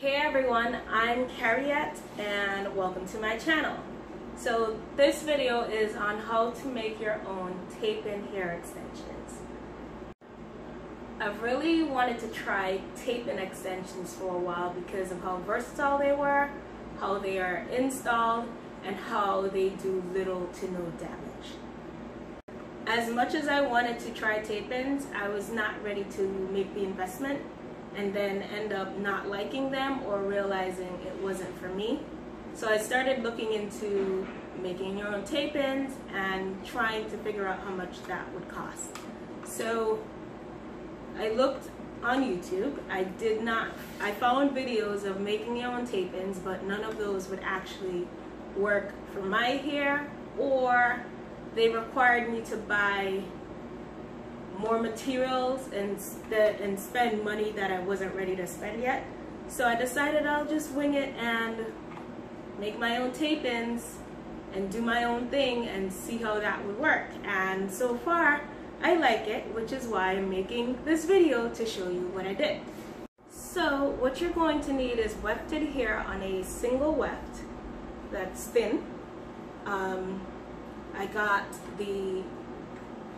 Hey everyone, I'm Carriette and welcome to my channel. So this video is on how to make your own tape-in hair extensions. I've really wanted to try tape-in extensions for a while because of how versatile they were, how they are installed, and how they do little to no damage. As much as I wanted to try tape-ins, I was not ready to make the investment and then end up not liking them or realizing it wasn't for me. So I started looking into making your own tape-ins and trying to figure out how much that would cost. So I looked on YouTube. I found videos of making your own tape-ins, but none of those would actually work for my hair, or they required me to buy more materials and spend money that I wasn't ready to spend yet. So I decided I'll just wing it and make my own tape-ins and do my own thing and see how that would work. And so far I like it, which is why I'm making this video to show you what I did. So what you're going to need is wefted hair on a single weft that's thin. I got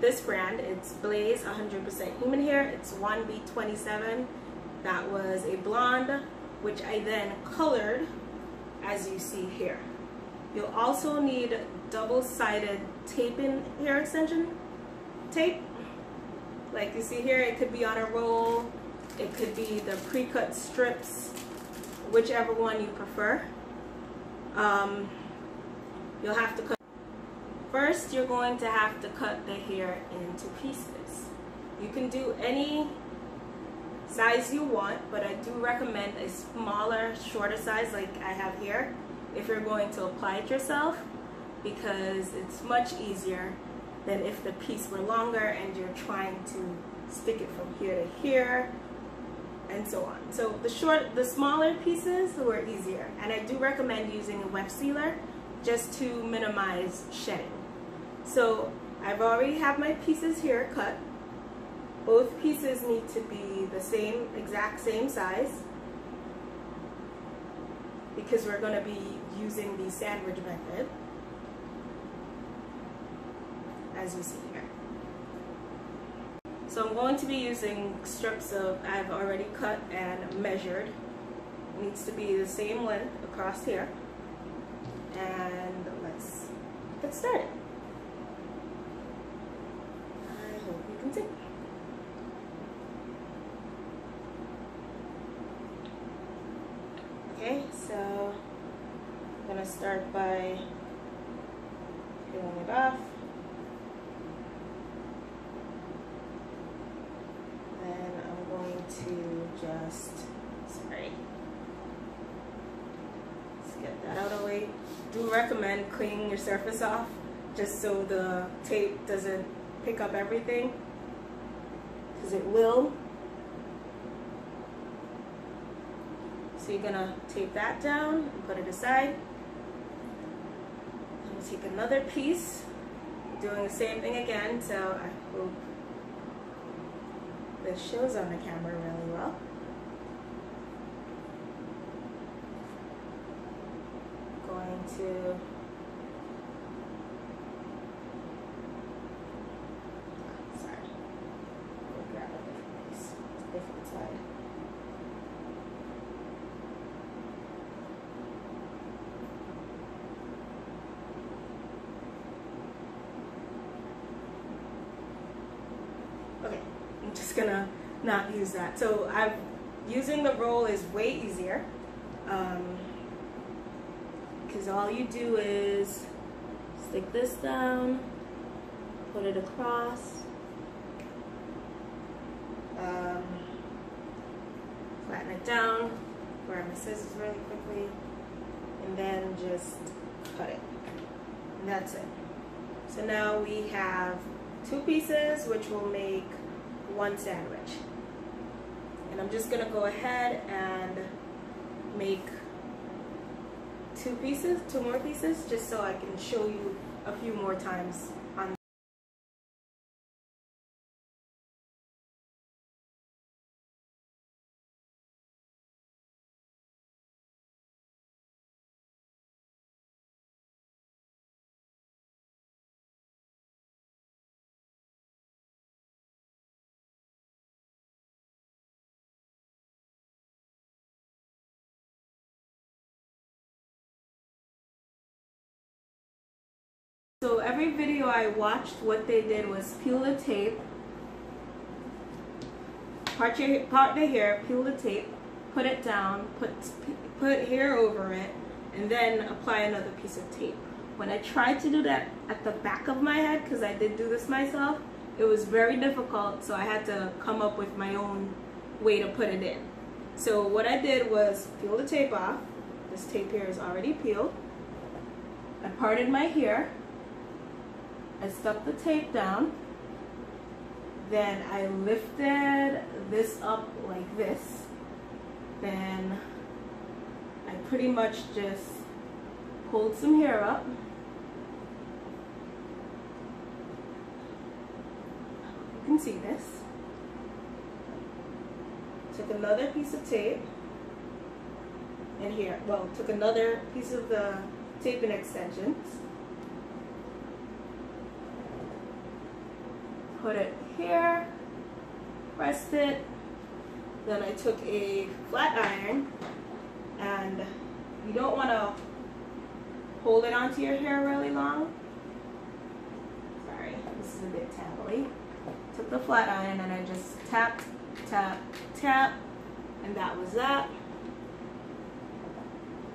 this brand, it's Blaze 100% human hair. It's 1B27. That was a blonde, which I then colored as you see here. You'll also need double-sided tape-in hair extension tape. Like you see here, it could be on a roll, it could be the pre-cut strips, whichever one you prefer. You'll have to cut. First, you're going to have to cut the hair into pieces. You can do any size you want, but I do recommend a smaller, shorter size like I have here if you're going to apply it yourself, because it's much easier than if the piece were longer and you're trying to stick it from here to here and so on. So the smaller pieces were easier, and I do recommend using a weft sealer just to minimize shedding. So I've already have my pieces here cut. Both pieces need to be the exact same size, because we're going to be using the sandwich method, as you see here. So I'm going to be using strips I've already cut and measured. It needs to be the same length across here. And let's get started. I hope you can see. Okay, so I'm going to start by peeling it off. Then I'm going to just, let's get that out of the way. Do recommend cleaning your surface off just so the tape doesn't pick up everything, because it will. So you're gonna tape that down and put it aside. I'm gonna take another piece, doing the same thing again, so I hope this shows on the camera really well. Going to grab a different piece, different side. Okay, I'm just gonna not use that. So using the roll is way easier. Because all you do is stick this down, put it across, flatten it down, grab my scissors really quickly, and then just cut it. And that's it. So now we have two pieces, which will make one sandwich. And I'm just gonna go ahead and make two more pieces, just so I can show you a few more times on So every video I watched, what they did was peel the tape, part the hair, peel the tape, put it down, put hair over it, and then apply another piece of tape. When I tried to do that at the back of my head, because I did do this myself, it was very difficult, so I had to come up with my own way to put it in. So what I did was peel the tape off. This tape here is already peeled. I parted my hair. I stuck the tape down. Then I lifted this up like this. Then I pretty much just pulled some hair up. You can see this. Took another piece of tape and here, well, took another piece of the tape and extensions. Put it here, pressed it. Then I took a flat iron, and you don't want to hold it onto your hair really long. Sorry, this is a bit tangly. Took the flat iron and I just tapped, tap, tap, and that was that.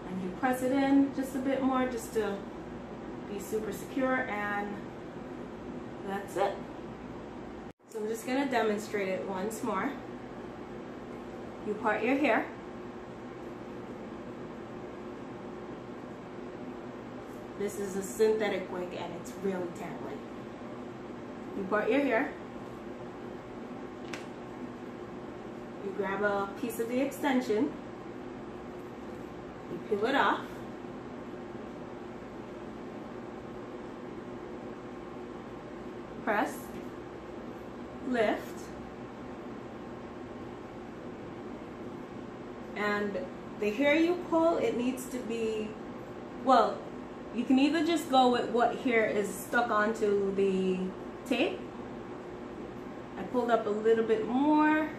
And you press it in just a bit more just to be super secure, and that's it. So I'm just going to demonstrate it once more. You part your hair. This is a synthetic wig and it's really tangly. You part your hair. You grab a piece of the extension. You peel it off. Press. Lift. And the hair you pull, it needs to be, well, you can either just go with what hair is stuck onto the tape. I pulled up a little bit more,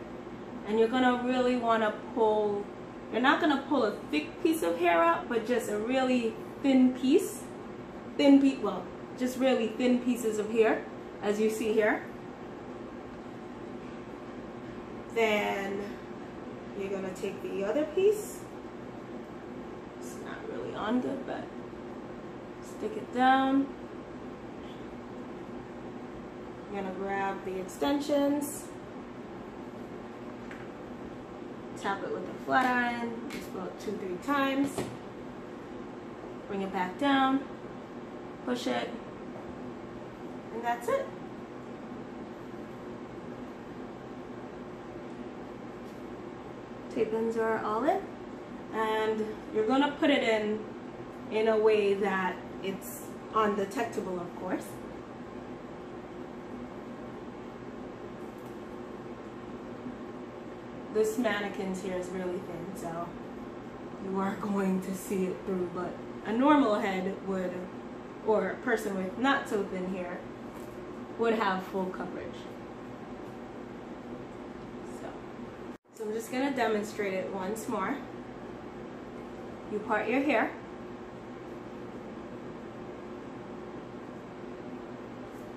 and you're gonna really wanna pull, you're not gonna pull a thick piece of hair out, but just a really thin piece. Well, just really thin pieces of hair, as you see here. Then you're gonna take the other piece. It's not really on good, but stick it down. You're gonna grab the extensions, tap it with a flat iron, just about 2-3 times. Bring it back down, push it, and that's it. Tape ends are all in, and you're gonna put it in a way that it's undetectable, of course. This mannequin's here is really thin, so you are going to see it through, but a normal head would, or a person with not so thin hair, would have full coverage. So I'm just going to demonstrate it once more. You part your hair.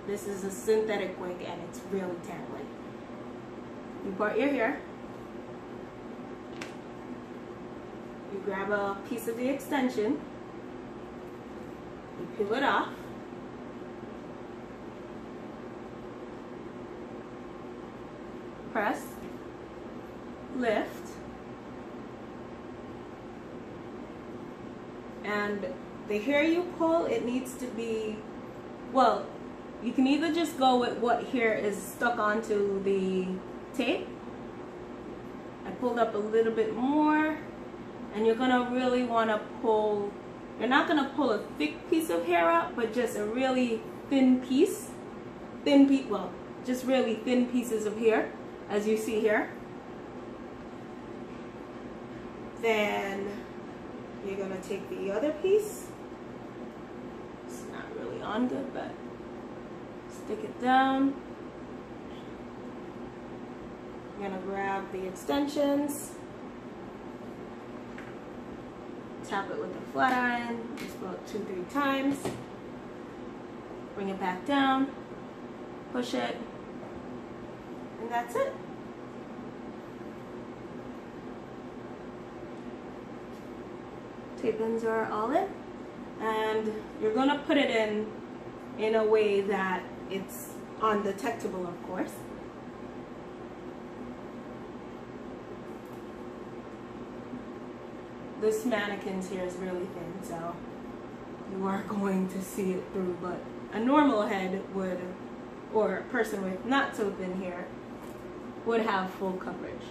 This is a synthetic wig and it's really tangly. You part your hair. You grab a piece of the extension. You peel it off. Press. Lift, and the hair you pull, it needs to be, well, you can either just go with what hair is stuck onto the tape. I pulled up a little bit more, and you're gonna really want to pull, you're not gonna pull a thick piece of hair out, but just a really thin piece, well, just really thin pieces of hair, as you see here. Then you're going to take the other piece. It's not really on good, but stick it down. You're going to grab the extensions, tap it with a flat iron just about 2-3 times. bring it back down, push it, and that's it. Tape-ins are all in, and you're gonna put it in a way that it's undetectable, of course. This mannequin's here is really thin, so you are going to see it through, but a normal head would, or a person with not so thin hair, would have full coverage.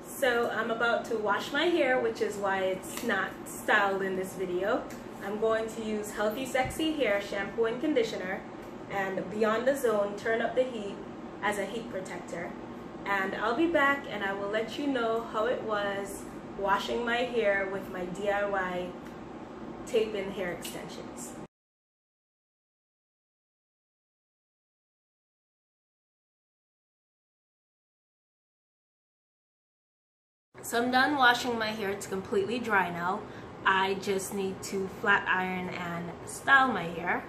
So I'm about to wash my hair, which is why it's not styled in this video. I'm going to use Healthy Sexy Hair shampoo and conditioner, and Beyond the Zone Turn Up the Heat as a heat protector. And I'll be back and I will let you know how it was washing my hair with my DIY tape-in hair extensions. So I'm done washing my hair. It's completely dry now. I just need to flat iron and style my hair.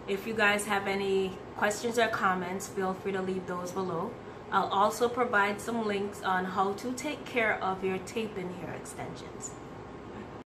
If you guys have any questions or comments, feel free to leave those below. I'll also provide some links on how to take care of your tape-in hair extensions.